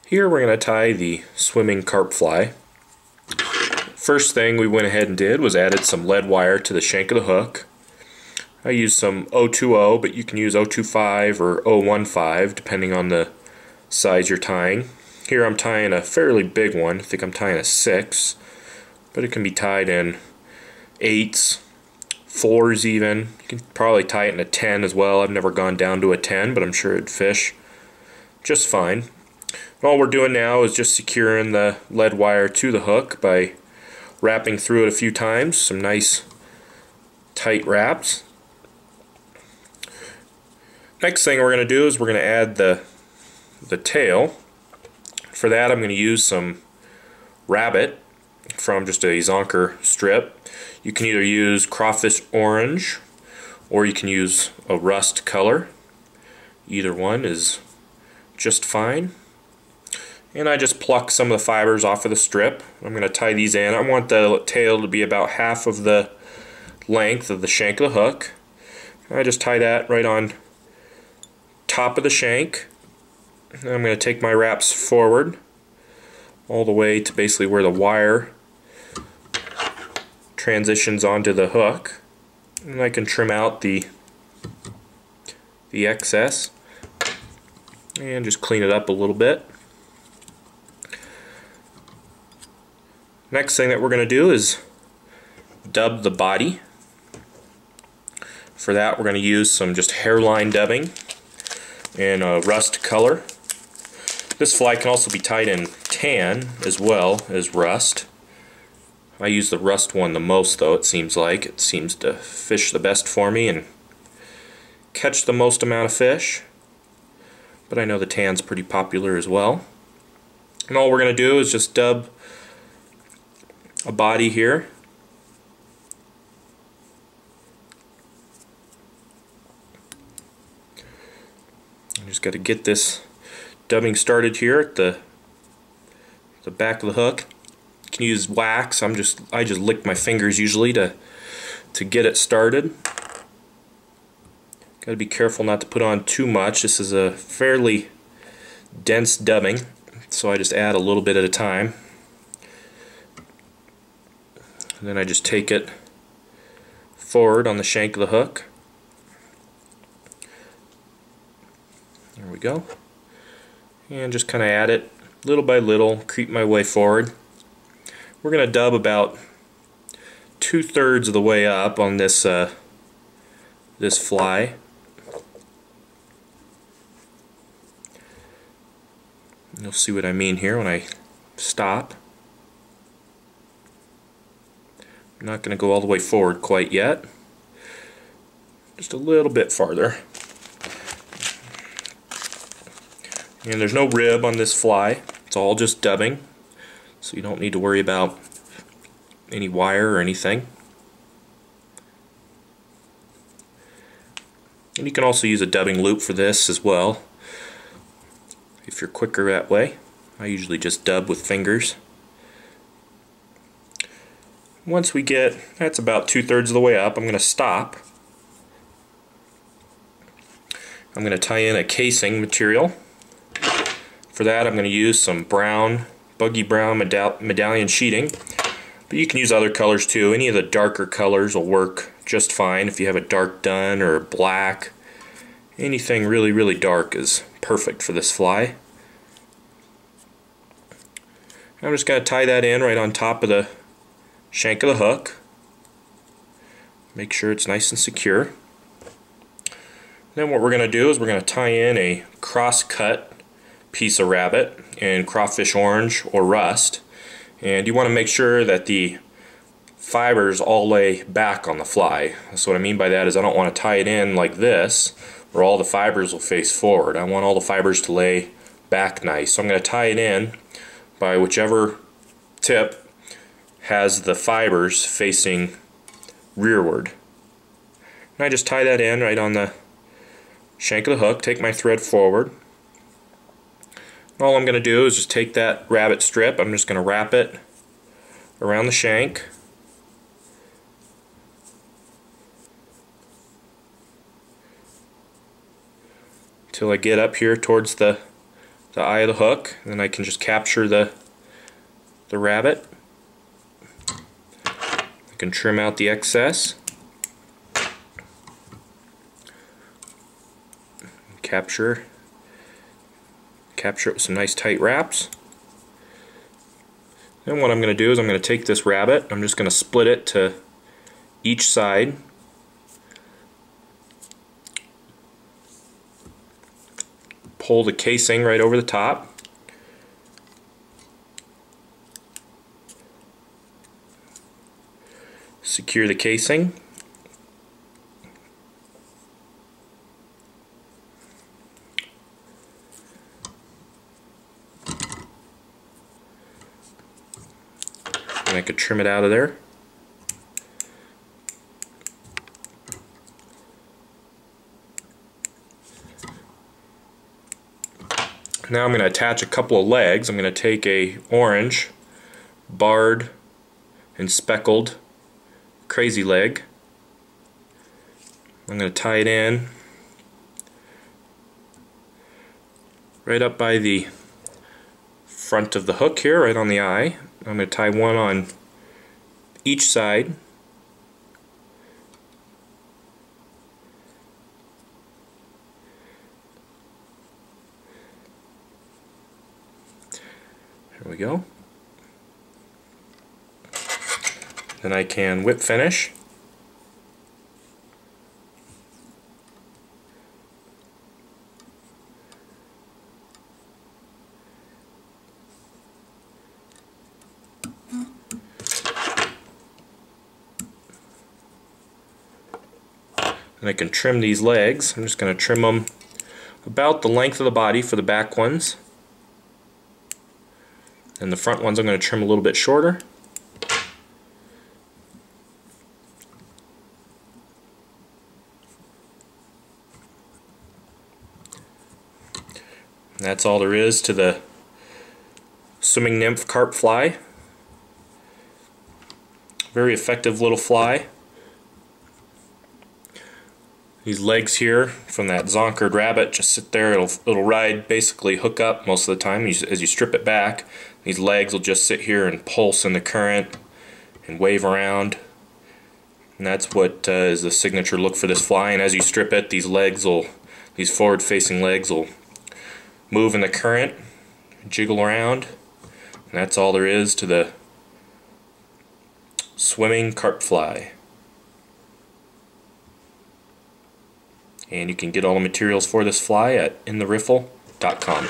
Here we're going to tie the swimming carp fly. First thing we went ahead and did was added some lead wire to the shank of the hook. I used some 020, but you can use 025 or 015 depending on the size you're tying. Here I'm tying a fairly big one. I think I'm tying a 6, but it can be tied in 8s, 4s even. You can probably tie it in a 10 as well. I've never gone down to a 10, but I'm sure it'd fish just fine. All we're doing now is just securing the lead wire to the hook by wrapping through it a few times. Some nice tight wraps. Next thing we're going to do is we're going to add the tail. For that I'm going to use some rabbit from just a zonker strip. You can either use crawfish orange or you can use a rust color. Either one is just fine. And I just pluck some of the fibers off of the strip. I'm going to tie these in. I want the tail to be about half of the length of the shank of the hook. I just tie that right on top of the shank. And I'm going to take my wraps forward all the way to basically where the wire transitions onto the hook. And I can trim out the excess and just clean it up a little bit. Next thing that we're going to do is dub the body. For that we're going to use some just hairline dubbing in a rust color. This fly can also be tied in tan as well as rust. I use the rust one the most though, it seems like. It seems to fish the best for me and catch the most amount of fish. But I know the tan's pretty popular as well. And all we're going to do is just dub a body here. I just got to get this dubbing started here at the back of the hook. You can use wax. I just lick my fingers usually to get it started. Got to be careful not to put on too much. This is a fairly dense dubbing, so I just add a little bit at a time. And then I just take it forward on the shank of the hook. There we go. And just kind of add it little by little, creep my way forward. We're going to dub about 2/3 of the way up on this this fly. You'll see what I mean here when I stop. I'm not going to go all the way forward quite yet. Just a little bit farther. And there's no rib on this fly. It's all just dubbing. So you don't need to worry about any wire or anything. And you can also use a dubbing loop for this as well, if you're quicker that way. I usually just dub with fingers. Once we get, that's about 2/3 of the way up, I'm going to stop. I'm going to tie in a casing material. For that I'm going to use some brown, buggy brown medallion sheeting. But you can use other colors too. Any of the darker colors will work just fine. If you have a dark dun or black, anything really dark is perfect for this fly. I'm just going to tie that in right on top of the shank of the hook. Make sure it's nice and secure. Then what we're going to do is we're going to tie in a cross-cut piece of rabbit in crawfish orange or rust. And you want to make sure that the fibers all lay back on the fly. So what I mean by that is I don't want to tie it in like this where all the fibers will face forward. I want all the fibers to lay back nice. So I'm going to tie it in by whichever tip has the fibers facing rearward. And I just tie that in right on the shank of the hook, take my thread forward. And all I'm going to do is just take that rabbit strip, I'm just going to wrap it around the shank. Till I get up here towards the the eye of the hook, and then I can just capture the rabbit. I can trim out the excess. Capture it with some nice tight wraps. Then what I'm going to do is I'm going to take this rabbit, I'm just going to split it to each side. Pull the casing right over the top. Secure the casing. And I could trim it out of there. Now I'm going to attach a couple of legs. I'm going to take a orange, barred, and speckled crazy leg. I'm going to tie it in right up by the front of the hook here, right on the eye. I'm going to tie one on each side. There we go. Then I can whip finish. And I can trim these legs. I'm just going to trim them about the length of the body for the back ones. And the front ones I'm going to trim a little bit shorter. And that's all there is to the swimming nymph carp fly. Very effective little fly. These legs here from that zonkered rabbit just sit there. It'll ride, basically hook up most of the time as you strip it back. These legs will just sit here and pulse in the current and wave around. And that's what is the signature look for this fly. And as you strip it, these forward-facing legs will move in the current, jiggle around. And that's all there is to the swimming carp fly. And you can get all the materials for this fly at intheriffle.com.